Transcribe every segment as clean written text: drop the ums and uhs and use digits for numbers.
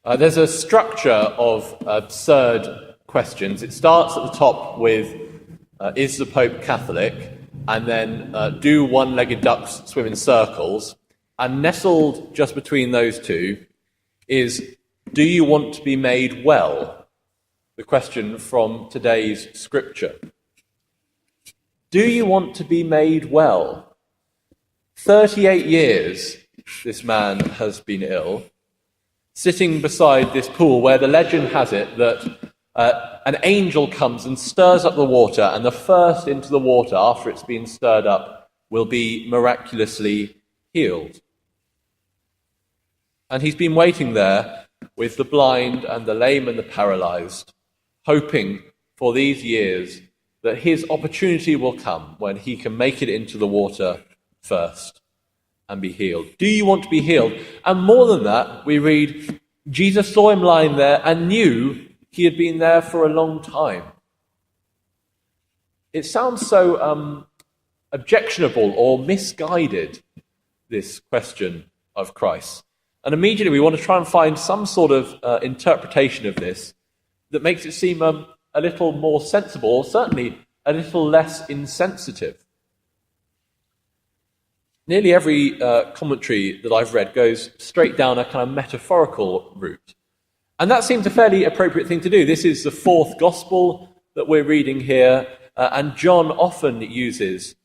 There's a structure of absurd questions. It starts at the top with, is the Pope Catholic? And then, do one-legged ducks swim in circles? And nestled just between those two is, do you want to be made well? The question from today's scripture. Do you want to be made well? 38 years this man has been ill, sitting beside this pool where the legend has it that an angel comes and stirs up the water, and the first into the water after it's been stirred up will be miraculously healed. And he's been waiting there with the blind and the lame and the paralyzed, hoping for these years that his opportunity will come when he can make it into the water first and be healed. Do you want to be healed? And more than that, we read, Jesus saw him lying there and knew he had been there for a long time. It sounds so objectionable or misguided, this question of Christ. And immediately we want to try and find some sort of interpretation of this that makes it seem a little more sensible, or certainly a little less insensitive. Nearly every commentary that I've read goes straight down a kind of metaphorical route. And that seems a fairly appropriate thing to do. This is the fourth gospel that we're reading here, and John often uses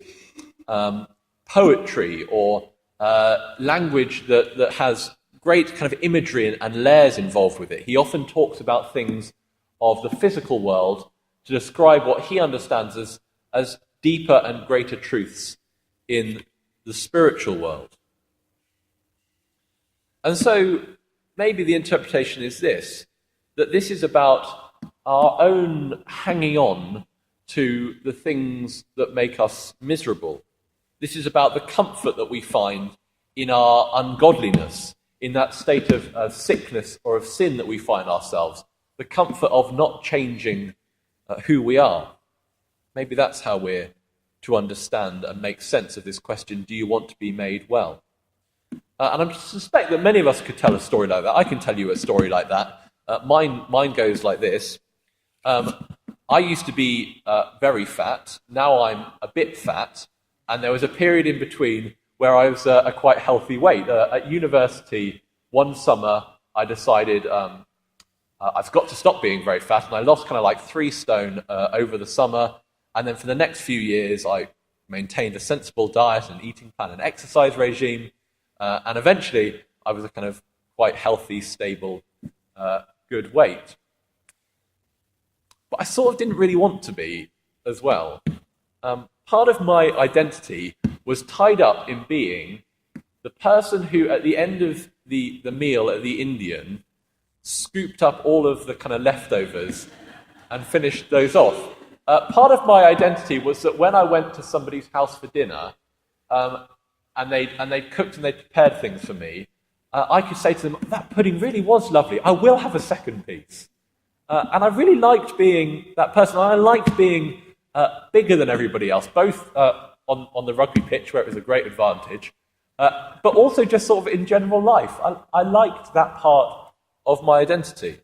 poetry or language that has great kind of imagery and layers involved with it. He often talks about things of the physical world to describe what he understands as deeper and greater truths in the spiritual world. And so maybe the interpretation is this, that this is about our own hanging on to the things that make us miserable. This is about the comfort that we find in our ungodliness, in that state of sickness or of sin that we find ourselves, the comfort of not changing who we are. Maybe that's how we're to understand and make sense of this question, do you want to be made well? And I suspect that many of us could tell a story like that. I can tell you a story like that. Mine goes like this. I used to be very fat. Now I'm a bit fat. And there was a period in between where I was a quite healthy weight. At university, one summer, I decided I've got to stop being very fat. And I lost kind of like 3 stone over the summer. And then for the next few years, I maintained a sensible diet and eating plan and exercise regime. And eventually, I was a kind of quite healthy, stable, good weight. But I sort of didn't really want to be as well. Part of my identity was tied up in being the person who, at the end of the meal at the Indian, scooped up all of the kind of leftovers and finished those off. Part of my identity was that when I went to somebody's house for dinner, and they'd cooked and they'd prepared things for me, I could say to them, that pudding really was lovely. I will have a second piece. And I really liked being that person. I liked being bigger than everybody else, both on the rugby pitch, where it was a great advantage, but also just sort of in general life. I liked that part of my identity.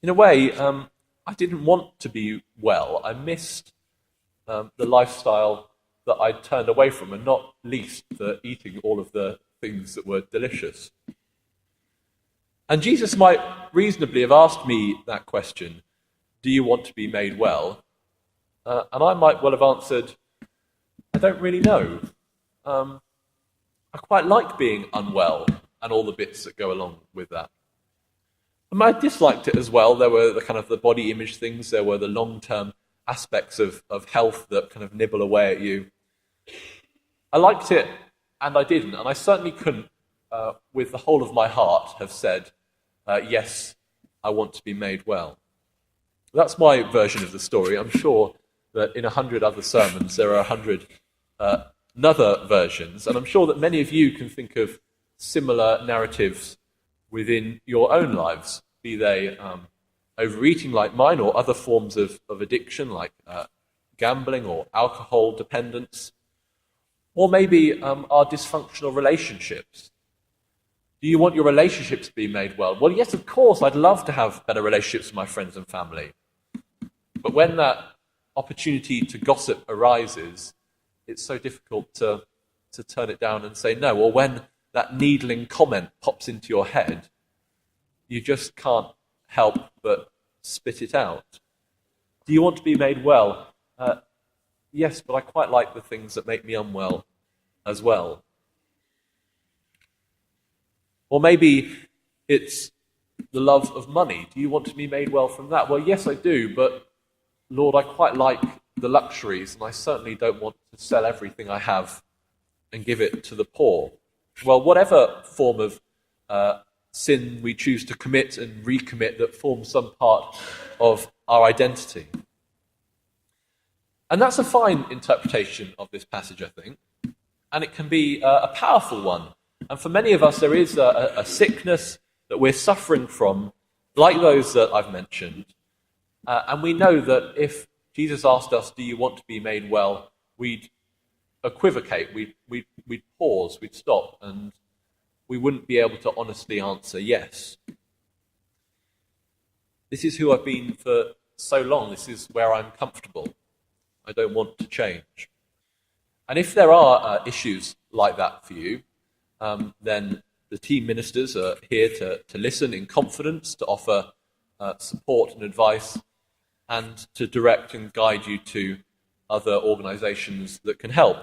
In a way, I didn't want to be well. I missed the lifestyle that I'd turned away from, and not least the eating all of the things that were delicious. And Jesus might reasonably have asked me that question, do you want to be made well? And I might well have answered, I don't really know. I quite like being unwell and all the bits that go along with that. And I disliked it as well. There were the kind of the body image things, there were the long-term aspects of health that kind of nibble away at you. I liked it and I didn't, and I certainly couldn't, with the whole of my heart, have said, yes, I want to be made well. That's my version of the story. I'm sure that in 100 other sermons there are 100 other versions, and I'm sure that many of you can think of similar narratives within your own lives, be they overeating like mine, or other forms of addiction like gambling or alcohol dependence, or maybe our dysfunctional relationships. Do you want your relationships to be made well? Well, yes, of course, I'd love to have better relationships with my friends and family. But when that opportunity to gossip arises, it's so difficult to turn it down and say no. Or when that needling comment pops into your head, you just can't help but spit it out. Do you want to be made well? Yes, but I quite like the things that make me unwell as well. Or maybe it's the love of money. Do you want to be made well from that? Well, yes, I do, but Lord, I quite like the luxuries, and I certainly don't want to sell everything I have and give it to the poor. Well, whatever form of sin we choose to commit and recommit that forms some part of our identity. And that's a fine interpretation of this passage, I think, and it can be a powerful one. And for many of us, there is a sickness that we're suffering from, like those that I've mentioned. And we know that if Jesus asked us, do you want to be made well, we'd equivocate, we'd pause, we'd stop, and we wouldn't be able to honestly answer yes. This is who I've been for so long. This is where I'm comfortable. I don't want to change. And if there are issues like that for you, then the team ministers are here to listen in confidence, to offer support and advice, and to direct and guide you to other organisations that can help.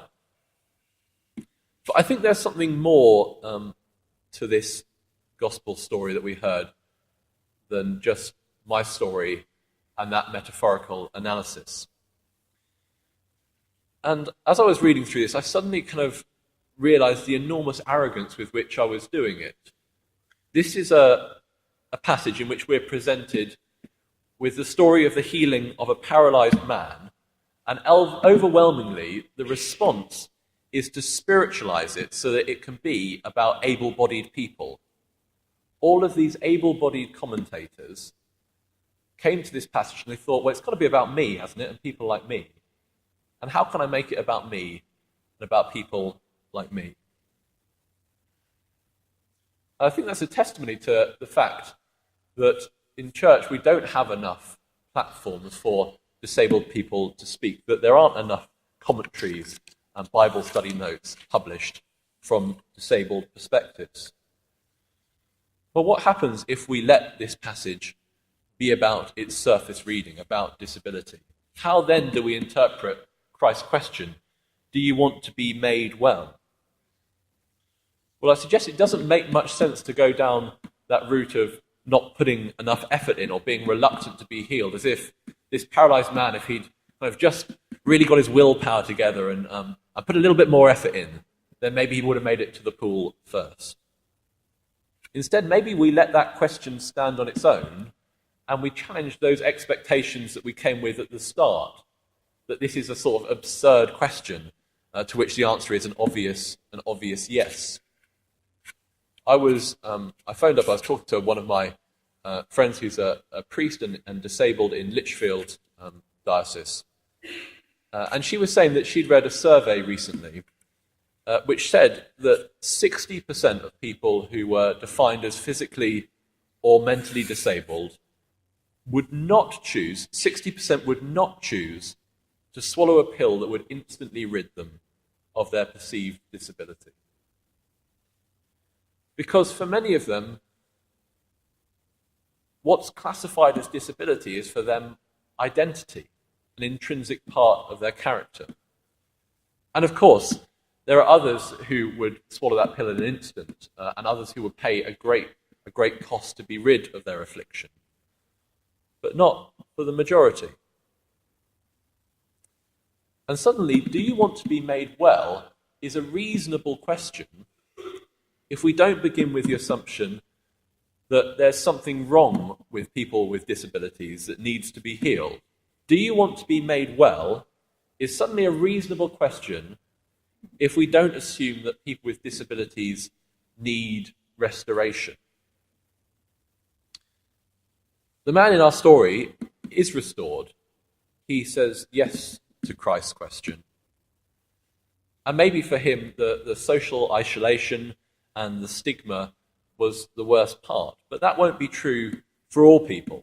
But I think there's something more to this gospel story that we heard than just my story and that metaphorical analysis. And as I was reading through this, I suddenly kind of realised the enormous arrogance with which I was doing it. This is a passage in which we're presented with the story of the healing of a paralysed man, and overwhelmingly the response is to spiritualise it so that it can be about able-bodied people. All of these able-bodied commentators came to this passage and they thought, well, it's got to be about me, hasn't it, and people like me. And how can I make it about me and about people like me? I think that's a testimony to the fact that in church we don't have enough platforms for disabled people to speak, that there aren't enough commentaries and Bible study notes published from disabled perspectives. Well, what happens if we let this passage be about its surface reading, about disability? How then do we interpret Christ's question, do you want to be made well? Well, I suggest it doesn't make much sense to go down that route of not putting enough effort in or being reluctant to be healed, as if this paralysed man, if he'd kind of just really got his willpower together and put a little bit more effort in, then maybe he would have made it to the pool first. Instead, maybe we let that question stand on its own and we challenge those expectations that we came with at the start, that this is a sort of absurd question to which the answer is an obvious yes. I phoned up, I was talking to one of my friends who's a priest and disabled in Lichfield diocese, and she was saying that she'd read a survey recently which said that 60% of people who were defined as physically or mentally disabled would not choose to swallow a pill that would instantly rid them of their perceived disability. Because for many of them, what's classified as disability is for them identity, an intrinsic part of their character. And of course, there are others who would swallow that pill in an instant, and others who would pay a great cost to be rid of their affliction. But not for the majority. And suddenly, do you want to be made well is a reasonable question if we don't begin with the assumption that there's something wrong with people with disabilities that needs to be healed. Do you want to be made well is suddenly a reasonable question if we don't assume that people with disabilities need restoration. The man in our story is restored. He says yes to Christ's question. And maybe for him, the social isolation and the stigma was the worst part. But that won't be true for all people.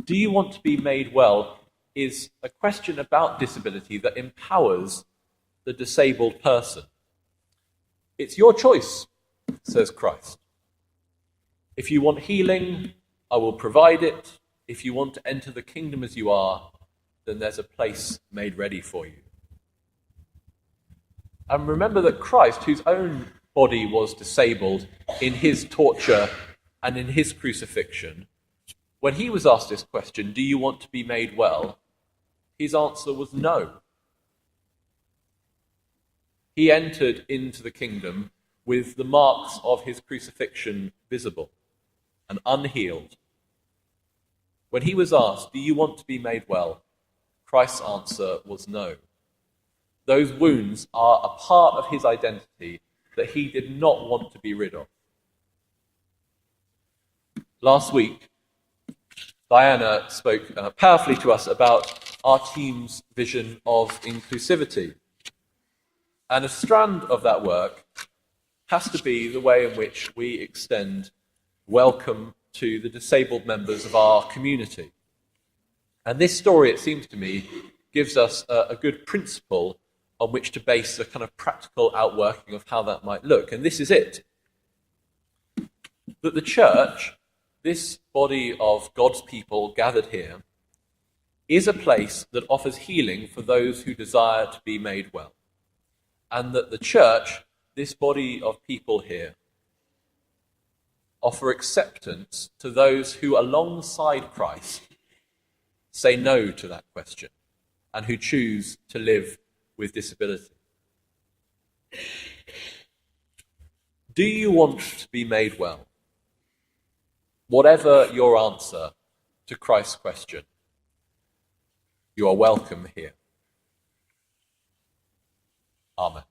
Do you want to be made well is a question about disability that empowers the disabled person. It's your choice, says Christ. If you want healing, I will provide it. If you want to enter the kingdom as you are, then there's a place made ready for you. And remember that Christ, whose own body was disabled in his torture and in his crucifixion, when he was asked this question, do you want to be made well? His answer was no. He entered into the kingdom with the marks of his crucifixion visible and unhealed. When he was asked, do you want to be made well? Christ's answer was no. Those wounds are a part of his identity that he did not want to be rid of. Last week, Diana spoke powerfully to us about our team's vision of inclusivity. And a strand of that work has to be the way in which we extend welcome to the disabled members of our community. And this story, it seems to me, gives us a good principle on which to base a kind of practical outworking of how that might look. And this is it. That the church, this body of God's people gathered here, is a place that offers healing for those who desire to be made well. And that the church, this body of people here, offer acceptance to those who, alongside Christ, say no to that question and who choose to live with disability. Do you want to be made well? Whatever your answer to Christ's question, you are welcome here. Amen.